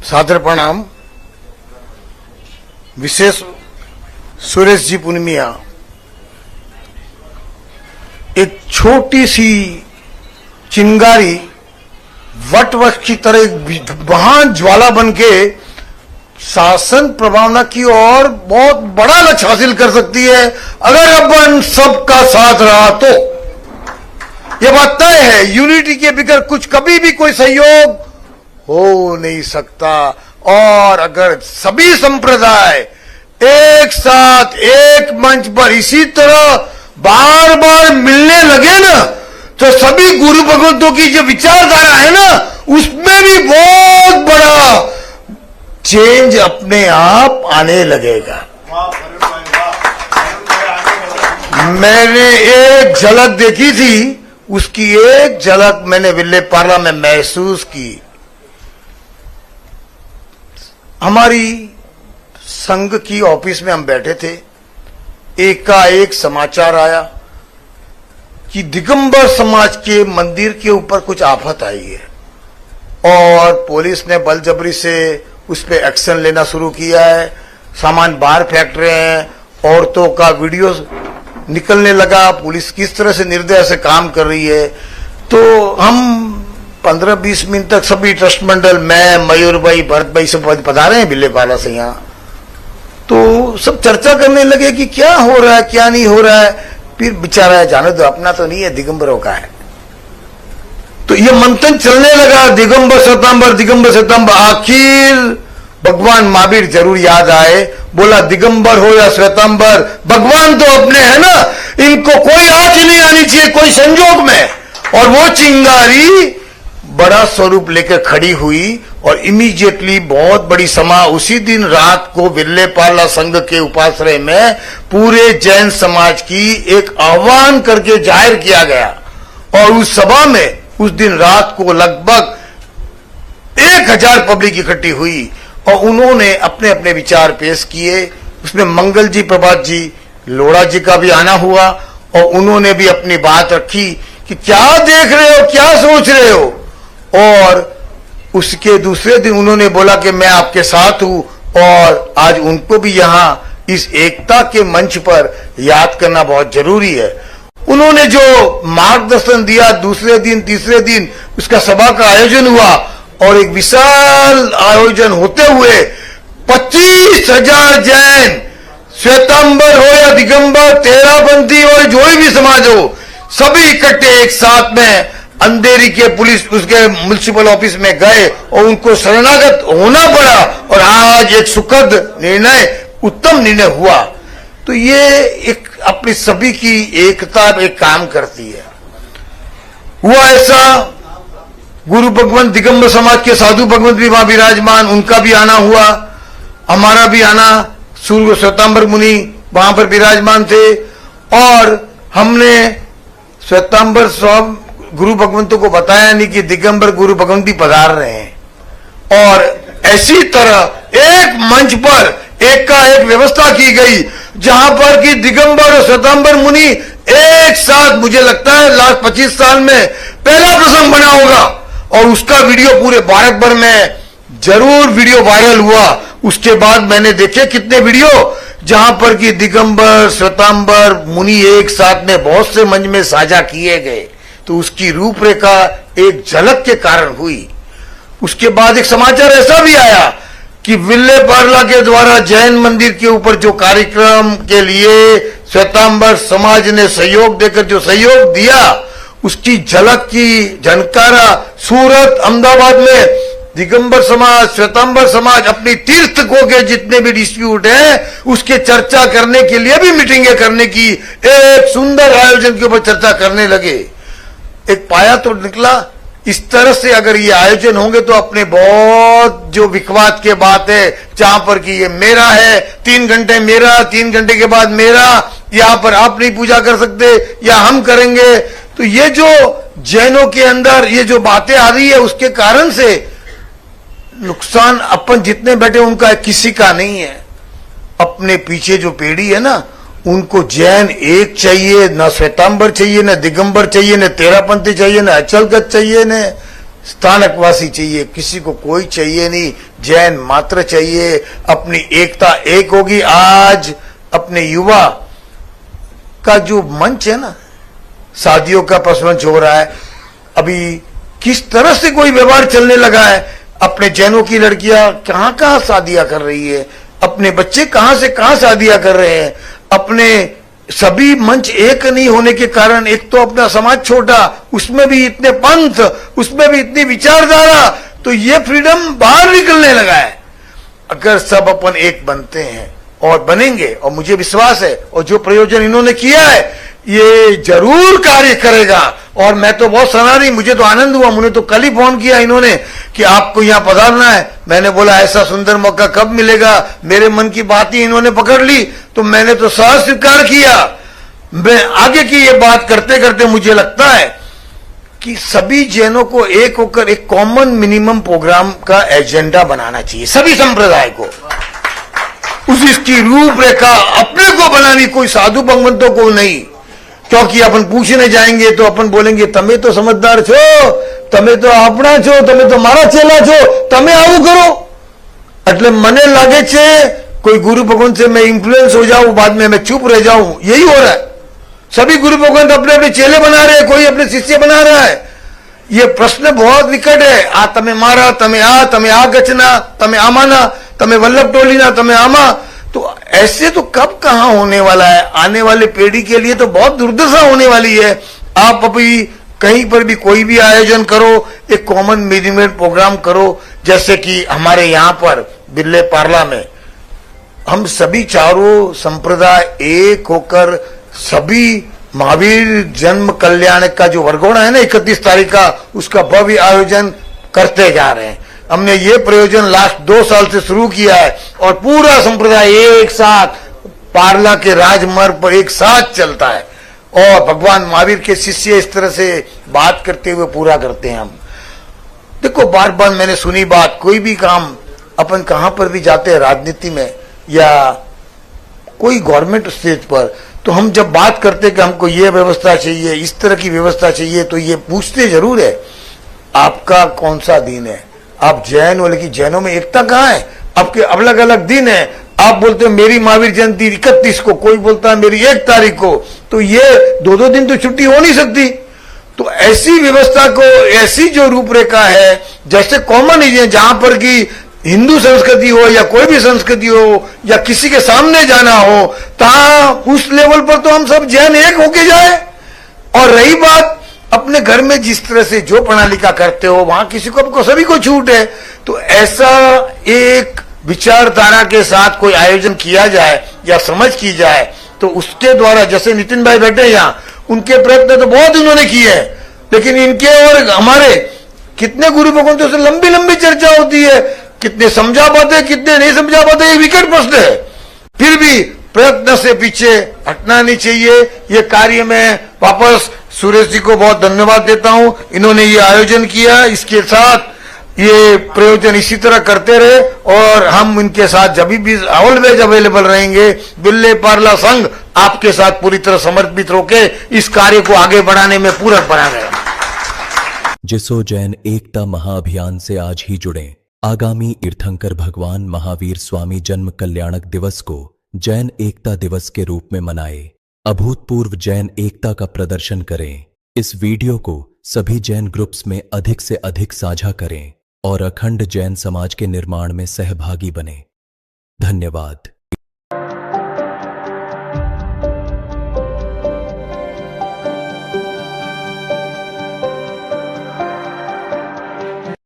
सादर प्रणाम। विशेष सुरेश जी पुनमिया, एक छोटी सी चिंगारी वट वृक्ष की तरह एक महान ज्वाला बन के शासन प्रभावना की ओर बहुत बड़ा लक्ष्य हासिल कर सकती है, अगर अपन सबका साथ रहा तो। यह बात तय है, यूनिटी के बगैर कुछ कभी भी कोई सहयोग हो नहीं सकता। और अगर सभी संप्रदाय एक साथ एक मंच पर इसी तरह बार बार मिलने लगे ना, तो सभी गुरु भगवंतों की जो विचारधारा है ना, उसमें भी बहुत बड़ा चेंज अपने आप आने लगेगा। मैंने एक झलक देखी थी, उसकी एक झलक मैंने विले पार्ला में महसूस की। हमारी संघ की ऑफिस में हम बैठे थे, एकाएक समाचार आया कि दिगंबर समाज के मंदिर के ऊपर कुछ आफत आई है और पुलिस ने बलजबरी से उस पर एक्शन लेना शुरू किया है। सामान बाहर फेंक रहे हैं, औरतों का वीडियो निकलने लगा, पुलिस किस तरह से निर्दय से काम कर रही है। तो हम 15-20 मिनट तक सभी ट्रस्ट मंडल, मैं, मयूर भाई, भरत भाई सब पधारे हैं बिल्लेपाला से यहाँ, तो सब चर्चा करने लगे कि क्या हो रहा है क्या नहीं हो रहा है। फिर बेचारा है, जाने दो, अपना तो नहीं है, दिगंबरों का है। तो ये मंथन चलने लगा, दिगंबर श्वेतांबर। आखिर भगवान महावीर जरूर याद आए, बोला दिगंबर हो या श्वेतांबर, भगवान तो अपने है ना, इनको कोई आंच नहीं आनी चाहिए कोई संजोग में। और वो चिंगारी बड़ा स्वरूप लेकर खड़ी हुई और इमीडिएटली बहुत बड़ी सभा उसी दिन रात को विल्लेपाला संघ के उपाश्रय में पूरे जैन समाज की एक आह्वान करके जाहिर किया गया। और उस सभा में उस दिन रात को लगभग 1000 पब्लिक इकट्ठी हुई और उन्होंने अपने अपने विचार पेश किए। उसमें मंगल जी, प्रभात जी, लोढ़ा जी का भी आना हुआ और उन्होंने भी अपनी बात रखी कि क्या देख रहे हो, क्या सोच रहे हो। और उसके दूसरे दिन उन्होंने बोला कि मैं आपके साथ हूं और आज उनको भी यहां इस एकता के मंच पर याद करना बहुत जरूरी है। उन्होंने जो मार्गदर्शन दिया, दूसरे दिन तीसरे दिन उसका सभा का आयोजन हुआ और एक विशाल आयोजन होते हुए 25,000 जैन, श्वेतांबर हो या दिगंबर, तेरापंथी और जो भी समाज हो, सभी इकट्ठे एक साथ में अंधेरी के पुलिस उसके म्युनिसिपल ऑफिस में गए और उनको शरणागत होना पड़ा। और आज एक सुखद निर्णय, उत्तम निर्णय हुआ। तो ये एक अपनी सभी की एकता एक काम करती है। हुआ ऐसा, गुरु भगवंत दिगंबर समाज के साधु भगवंत भी वहां विराजमान, उनका भी आना हुआ, हमारा भी आना। सूर्य श्वेतांबर मुनि वहां पर विराजमान थे और हमने श्वेतांबर स्वामी गुरु भगवंतों को बताया नहीं कि दिगंबर गुरु भगवंत भी पधार रहे हैं। और ऐसी तरह एक मंच पर एक का एक व्यवस्था की गई जहां पर कि दिगंबर और श्वेतांबर मुनि एक साथ, मुझे लगता है लास्ट 25 साल में पहला प्रसंग बना होगा। और उसका वीडियो पूरे भारत भर में जरूर वीडियो वायरल हुआ। उसके बाद मैंने देखे कितने वीडियो जहां पर कि दिगंबर श्वेतांबर मुनि एक साथ में बहुत से मंच में साझा किए गए। तो उसकी रूपरेखा एक झलक के कारण हुई। उसके बाद एक समाचार ऐसा भी आया कि विल्लेपार्ला के द्वारा जैन मंदिर के ऊपर जो कार्यक्रम के लिए श्वेतांबर समाज ने सहयोग देकर जो सहयोग दिया, उसकी झलक की झनकारा सूरत, अहमदाबाद में दिगंबर समाज, श्वेतांबर समाज अपनी तीर्थकों के जितने भी डिस्प्यूट हैं उसके चर्चा करने के लिए भी मीटिंगें करने की एक सुंदर आयोजन के ऊपर चर्चा करने लगे। एक पाया तो निकला। इस तरह से अगर ये आयोजन होंगे तो अपने बहुत जो विखवाद के बात है, जहां पर कि ये मेरा है, 3 घंटे मेरा, 3 घंटे के बाद मेरा, यहां पर आप नहीं पूजा कर सकते या हम करेंगे, तो ये जो जैनों के अंदर ये जो बातें आ रही है उसके कारण से नुकसान अपन जितने बैठे उनका किसी का नहीं है। अपने पीछे जो पीढ़ी है ना, उनको जैन एक चाहिए, न श्वेतांबर चाहिए, न दिगंबर चाहिए, न तेरापंथी चाहिए, न अचलगत चाहिए, न स्थानकवासी चाहिए, किसी को कोई चाहिए नहीं, जैन मात्र चाहिए, अपनी एकता एक होगी। आज अपने युवा का जो मंच है ना, शादियों का प्रश्न हो रहा है, अभी किस तरह से कोई व्यवहार चलने लगा है, अपने जैनों की लड़कियां कहां कहां शादियां कर रही है, अपने बच्चे कहां से कहां शादियां कर रहे हैं, अपने सभी मंच एक नहीं होने के कारण एक तो अपना समाज छोटा, उसमें भी इतने पंथ, उसमें भी इतनी विचारधारा, तो ये फ्रीडम बाहर निकलने लगा है। अगर सब अपन एक बनते हैं और बनेंगे, और मुझे विश्वास है, और जो प्रयोजन इन्होंने किया है ये जरूर कार्य करेगा। और मैं तो बहुत सराह रही, मुझे तो आनंद हुआ, मुझे तो कल ही फोन किया इन्होंने कि आपको यहां पधारना है। मैंने बोला ऐसा सुंदर मौका कब मिलेगा, मेरे मन की बात ही इन्होंने पकड़ ली, तो मैंने तो सहज स्वीकार किया। मैं आगे की ये बात करते करते मुझे लगता है कि सभी जैनों को एक होकर एक कॉमन मिनिमम प्रोग्राम का एजेंडा बनाना चाहिए, सभी संप्रदाय को, उसकी रूपरेखा अपने को बनानी, कोई साधु भगवंतों को नहीं। क्योंकि अपन पूछने जाएंगे तो अपन बोलेंगे तमे तो समझदार छो, तमे तो अपना छो, तमे तो मारा चेला छो, तमे आवू करो। એટલે મને લાગે છે कोई गुरु भगवान से मैं इंफ्लुएंस हो जाऊं, बाद में मैं चुप रह जाऊं, यही हो रहा है। सभी गुरु भगवान अपने अपने चेले बना रहे हैं, कोई अपने शिष्य बना रहा है। ये प्रश्न बहुत निकट है। आ तमे मारा, तमे आ गचना, तमे आमाना, तमे वल्लभ टोलीना, तमे आमा, तो ऐसे तो कब कहां होने वाला है। आने वाले पीढ़ी के लिए तो बहुत दुर्दशा होने वाली है। आप अभी कहीं पर भी कोई भी आयोजन करो, एक कॉमन मिनिमम प्रोग्राम करो, जैसे कि हमारे यहां पर बिल्ले पार्ला में हम सभी चारों संप्रदाय एक होकर सभी महावीर जन्म कल्याण का जो वरघोड़ा है ना 31 तारीख का, उसका भव्य आयोजन करते जा रहे हैं। हमने ये प्रयोजन लास्ट 2 साल से शुरू किया है और पूरा संप्रदाय एक साथ पार्ला के राजमार्ग पर एक साथ चलता है और भगवान महावीर के शिष्य इस तरह से बात करते हुए पूरा करते हैं। हम देखो, बार बार मैंने सुनी बात, कोई भी काम अपन कहां पर भी जाते हैं राजनीति में या कोई गवर्नमेंट स्टेज पर, तो हम जब बात करते कि हमको ये व्यवस्था चाहिए, इस तरह की व्यवस्था चाहिए, तो ये पूछते जरूर है आपका कौन सा दिन है, आप जैन हो, लेकिन जैनों में एकता कहां है, आपके अलग अलग दिन है। आप बोलते हो मेरी महावीर जयंती 31 को, कोई बोलता है मेरी 1 तारीख को, तो ये 2-2 दिन तो छुट्टी हो नहीं सकती। तो ऐसी व्यवस्था को, ऐसी जो रूपरेखा है, जैसे कॉमन है जहां पर की हिंदू संस्कृति हो या कोई भी संस्कृति हो या किसी के सामने जाना हो, तहां उस लेवल पर तो हम सब जैन एक होके जाए। और रही बात अपने घर में जिस तरह से जो प्रणालिका करते हो, वहां किसी को सभी को छूट है, तो ऐसा एक विचारधारा के साथ कोई आयोजन किया जाए या समझ की जाए, तो उसके द्वारा, जैसे नितिन भाई बैठे यहां, उनके प्रयत्न तो बहुत उन्होंने किए हैं, लेकिन इनके और हमारे कितने गुरु भगवंतों से लंबी लंबी चर्चा होती है, कितने समझा पाते, कितने नहीं समझा पाते, ये विकट प्रश्न है। फिर भी प्रयत्न से पीछे हटना नहीं चाहिए। ये कार्य में वापस सुरेश जी को बहुत धन्यवाद देता हूं, इन्होंने ये आयोजन किया, इसके साथ ये प्रयोजन इसी तरह करते रहे और हम इनके साथ जब भी ऑलवेज अवेलेबल रहेंगे। बिल्ले पार्ला संघ आपके साथ पूरी तरह समर्पित होकर इस कार्य को आगे बढ़ाने में पूरक बना रहेगा। जिसो जैन एकता महाअभियान से आज ही जुड़ें। आगामी तीर्थंकर भगवान महावीर स्वामी जन्म कल्याणक दिवस को जैन एकता दिवस के रूप में मनाएं। अभूतपूर्व जैन एकता का प्रदर्शन करें। इस वीडियो को सभी जैन ग्रुप्स में अधिक से अधिक साझा करें और अखंड जैन समाज के निर्माण में सहभागी बने। धन्यवाद।